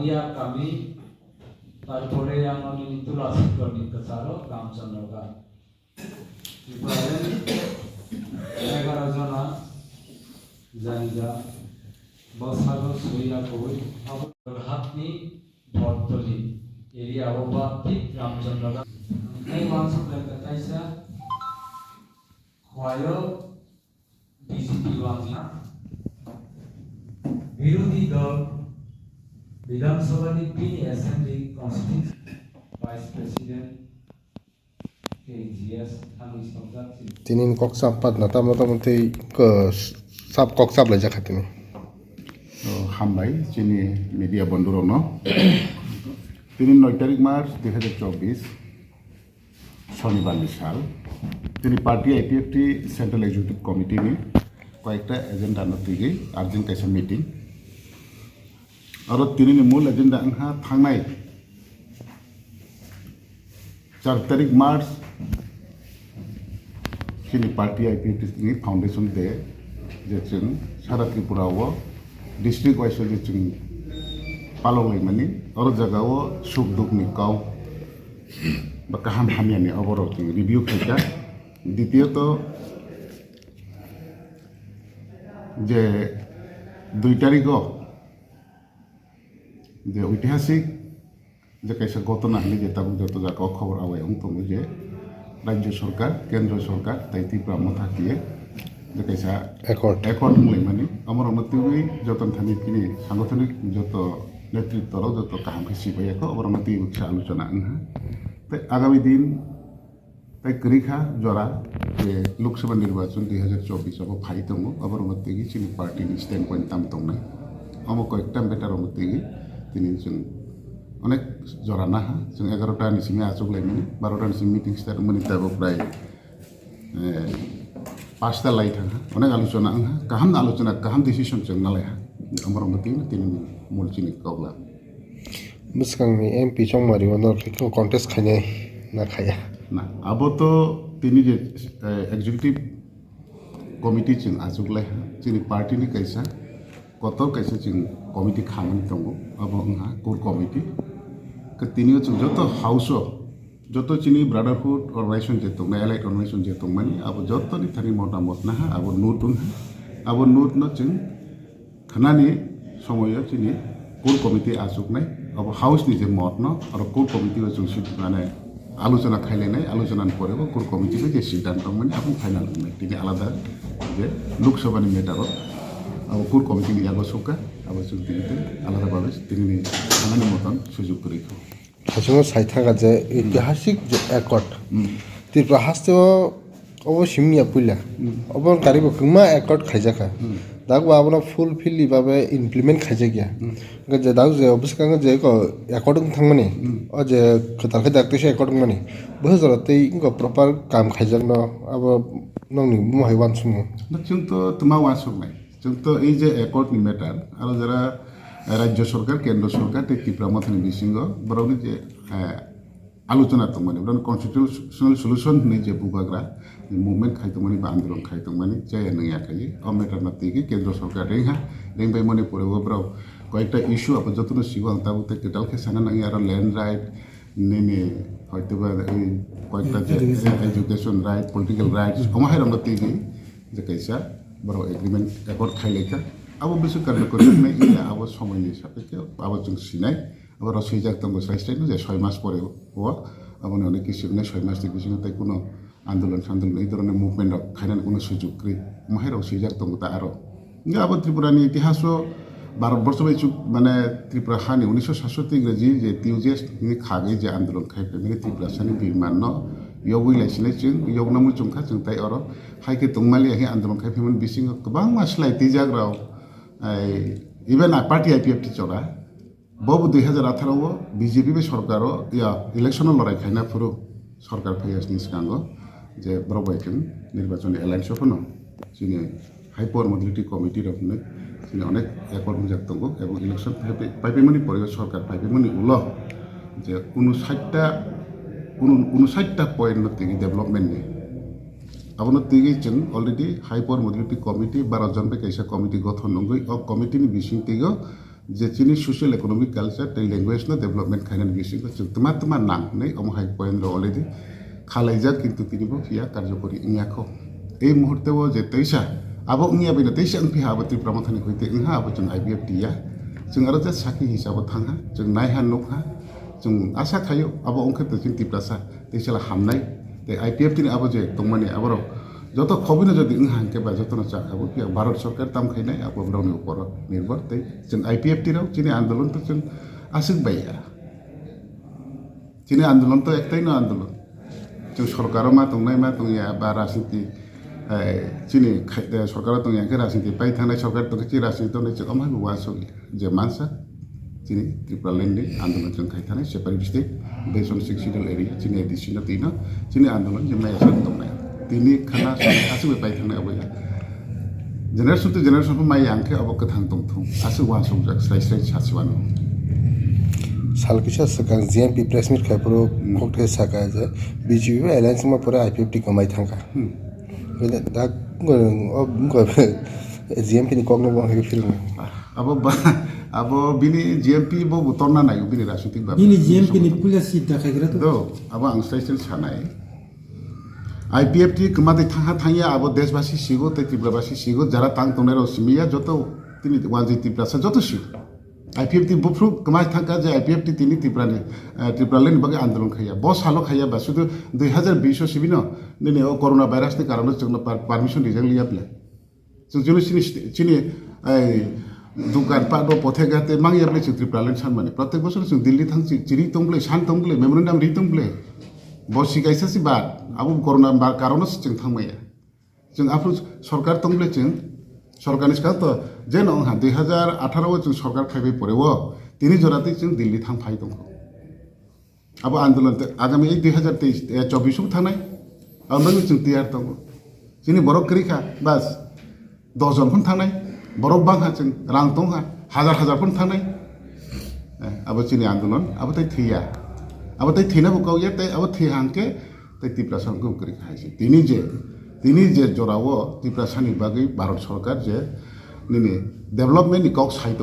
Maria kami তারপরে আমি তুলাসিকর নিকাসারো রামচন্দ্রগা ইব্রাহিম 11 জনা জায়গা বসাগো সইয়া কই হাতনি বর্তলি এরিয়া ওবা ঠিক রামচন্দ্রগা এই ওয়ানসপ্লাই কাইসা খোয়ায়ো বিজেপি ওয়াননা বিরোধী দল বিধানসভানি তিনি assembly constitution vice president KGS আমি সংবাদ তিনি কক্সাপাত না তা মোটামুটি সাব কক্সাপ লাই জাখা তিনি হামবাই চিনি মিডিয়া বন্ধুরন তিনি 9 তারিখ মার্চ 2024 শনিবার বিশাল তিনি পার্টি আইপিএফটি সেন্ট্রাল এক্সিকিউটিভ কমিটিনি কয়েকটা এজেন্ডা নতিগै আর্জেন্ট কাইसा মিটিं आरो तिनी मूल एजेंडा आंहा थांनाय 4 तारिख मार्च जोंनि पार्टी आइपिएफटिनि फाउंडेशन डे जे जों सारा त्रिपुरायाव डिस्ट्रिक्ट वाइज जे जों पालंलायमानि आरो जायगायाव सुख दुखनि गाव बा गाहाम हामयानि अबराव जों रिभिउ खायगा द्वितीयत जे 2 तारिखआव যে ঐতিহাসিক যে কাইসা ঘটনা হলে যে তাবুক যত জায়গা খবর আওয়ায় অন্তম যে রাজ্য সরকার কেন্দ্র সরকার তাই ত্রিপুরা থাকিয়ে যে কাইসা একর্ড মানে আমার অনতিবই যতন থানি কিনি সাংগঠনিক যত নেতৃত্বরাও যত কাহাম হিসিবাই এক আমার অনতি আলোচনা আনহা তাই আগামী দিন তাই করিখা জরা যে লোকসভা নির্বাচন 2024 ফাই দङ আবার অনতিগি চিনি পার্টিনি স্ট্যান্ড পয়েন্ট তাম দंनाय আমো কয়েকটা বেটার অনতিগি তিনি जों अनेक जरा नाहा जों 11टानि सिम आजोगलायमानि 12टानि सिम मिटिं स्टार्ट मोनि दाबो प्राय 5टा लाई थाङा अनेक आलोचना आंहा गाहाम आलोचना गाहाम डिसिसन जों नालायहा अमर मति तिनि मुलचिनि कावला मुस्कांनि एमपि चंमारि वनर कन्टेस्ट खायनाय ना खाया ना अब तो तिनि जे एक्जिक्युटिभ कमिटि जों आजोगलायहा जोंनि पार्टिनि कायसा कत कैसे जों कमिटि खामानि दङ अब उनहा कोर कमिटि तिनियो जों जत हाउस जत चिनि ब्रादारहुड अर्गेनाइजेशन जे दङ एलाइड अर्गेनाइजेशन जे दङ मानि अब जतनि थानि मतामत ना अब नोटुन अब नोट न जों खानानि समय चिनि कोर कमिटि आजुगनाय अब हाउसनि जे मत न आरो कोर कमिटि जों माने आलोचना खायलायनाय आलोचनानि परेबो कोर कमिटि जे सिद्धान्त माने आबुं फाइनाल होनाय तिनि आलादा जे लोकसभानि मेटाराव अब कोर कमिटिनि आगसका अब जों दिनैते आलादा भाबे दिनैनि खामानि मतन सुजुग करिखौ हासिङाव साइथागा जे ऐतिहासिक जे एकर्ड त्रिपुरा हास्तेव अब सिमनिया पुइला अब गारिबो कमा एकर्ड खाइजाखा दागो आबना फुलफिल भाबे इमप्लिमेन्ट खाइजागिया जे दागो जे अबस्कांग जे एकर्ड थांमानि अ जे खतालखे दाक्तेसे एकर्ड मानि बह जरते इनको प्रॉपर काम खाइजागन अब नंनि मुहाय वानसुमु जों तो तुमा वासुनाय जों तो এই যে একর্ডनि मेटार आरो जरा राज्य सरकार केंद्र सरकार ते त्रिपुरा मथनि बिसिंग बरावनि जे आलोचना दंमानि बरावनि कन्स्टिट्यूशनल सल्यूशन नि जे बुबाग्रा मुभमेंट खायदोंमानि बा आंदोलन खायदोंमानि जाया नैयाखाय अ मेटार नातिगि केंद्र सरकार रेहा रेंबाय मनि परेबो ब्राव कयेकटा इश्यू अब जतनो सिगो आं ताबो ते केटालखे साना नाङि आरो लैंड राइट नेने हयतोबा कयेकटा जे एजुकेशन राइट पलिटिकल राइट्स अमाहाय रंगतिगि जे कैसा बराव एग्रीमेंट एकर्ड खायलायखा अब बिसोर कार्यक्रम इला अब समयनि सापेक्षे अब जों सिनाय अब रसैजाक दंगो साइस्टाइनो जे 6 मास परे हुआ अब अनेक किसिमनि 6 मासनि बिसिङाव ताइ कोनो आन्दोलन सान्दोलन এই ধরনের মুভমেন্ট खायनानै কোনো সুযোগ করি माहाय रसैजाक दंगो ता आरो अब त्रिपुरानि इतिहास भारतवर्ष माने त्रिपुरा हानि 1967 इंराजी जे टिउजेस नि खागै जे आन्दोलन खायफे माने त्रिपुरा सानि बिरमान यौगै लाइसिनाय जों यौनामु जोंखा जों ताइ अर हाइके तंमालि आहि आन्दोलन खायफेमोन बिसिङ गोबां मासलाय तिजाग्राव इभेन पार्टी आइपिएफटि चरा बबु 2018 बीजेपी बे सरकार या इलेक्शन लड़ाई खायना फुरु सरकार फैयासनि सिगांग जे ब्रबायजों निर्वाचन एलायन्स होनो जोंनि हाइ पावर मोबिलिटी कमिटि रखनो जोंनि अनेक एकर्ड मोजाक दङ एबं इलेक्शन फाइपेमोननि परे सरकार फाइपेमोननि उल जे 59टा point नतिगि डेभलपमेन्टनि abon tigi cheng already high power mobility committee 12 jon be kaisa committee gothon nongoi o committee ni bising tigo J Chini social economic culture तै language न development खायनानि बिसिंखौ जों तमा नांनै अमहाय पयेन्द्र अलरेडि खालायजा किन्तु तिनिबो किया कार्यकरी इंयाखौ এই মুহূর্তে যে তৈসা আবো ইয়া বেনা তৈসা ওই হাবো ত্রিপুরা মথানি কইতে ইহা আবো जों IBF টিয়া जों आरो जे साखि हिसाबै थाङा जों नायहा नखा जों आसा थायो आबो अंखेत जों टिप्रासा तैसाला हामनाय ते IPF तिनि आबो जे तंमाने आबो যত খবিনো যদি ইহা কে বা যতন চাখাবো কি ভারত সরকার তাম খাইনাই আবো ব্রাউনি উপর নির্ভর তাই जों IPF টিরাও চিনি আন্দোলন তো जों আসিক বাইয়া চিনি আন্দোলন তো একটাই না আন্দোলন जों सरकाराव मा दंया बा राजनीति चिनि सरकाराव दंयाखै राजनीति पाइ थानाय सरकार दंखै राजनीति दंनाय जों अमाय वासो जे मानसा चिनि त्रिपुरा लैंडनि आन्दोलन जों खाइ थानाय separate state based on 6 schedule area चिनि एडिशनल तिनो चिनि आन्दोलन जों नायसा दंनाय तिनि खाना आसु पाइ थानाय अबया जेनेरेशन टु जेनेरेशन माइ आंखे अब कथां दंथौ आसु वासो स्राय स्राय सासिवानो सालकिसा सकां GMP प्रेस मिट खायफोराव ककटेल साका जे BJP एलायन्स मा परे IPF टी कमाय थांका बेले दा GMP नि कगनो बहाय फिल्म अब बिनि GMP बो बुतरना नाय बिनि राजनीतिक बा बिनि GMP नि पुलिस सिट दाखायग्रा तो अब आं स्ट्राइसेल सानाय IPF टी कमादे थांया अब देशवासी सिगो ते त्रिपुरावासी सिगो जरा तांग तोने रसिमिया जतो तिनि वाजि त्रिपुरा जतो सिगो IPF टी बुफ्रु कमाय थांका जे IPF टी तिनि त्रिपुरा लेन बगे आन्दोलन खाया बस हालो खाया बा सुदु 2020 सिबिनो दिनै कोरोना भाइरास नि कारण जों परमिशन रिजन लिया प्ले जों चिनि दुकान पादो पथेगाते मांगियाब्ले जों त्रिपुरा लेन सान माने प्रत्येक बছর जों दिल्ली थां चिरि तंब्ले सान तंब्ले मेमोरेन्डाम रि तंब्ले बसि गायसासि बाद आबु कोरोना कारण जों थांमाया जों आफु सरकार तंब्ले जों सरकारनि सिगां तो जेन 2018 जों सरकार फायबाय परेव तिनि जराते जों दिल्ली थां फाय दंखौ अब आन्दोलन आगामी 2024 थानाय आन्दोलन जों तैयार दं जोंनि बर' करिखा बास 10 जन फन थानाय बर' बांहा जों रां दंहा हाजार फन थानाय अब जोंनि आन्दोलन अब तै थैया अब तै थैनाबो गावया तै अब थैहांके तै त्रिपुरा सरकार करिखा हायसे तिनि जे जराव त्रिपुरा सानि बागै भारत सरकार जे निने डेभलपमेन्ट नि कक साइड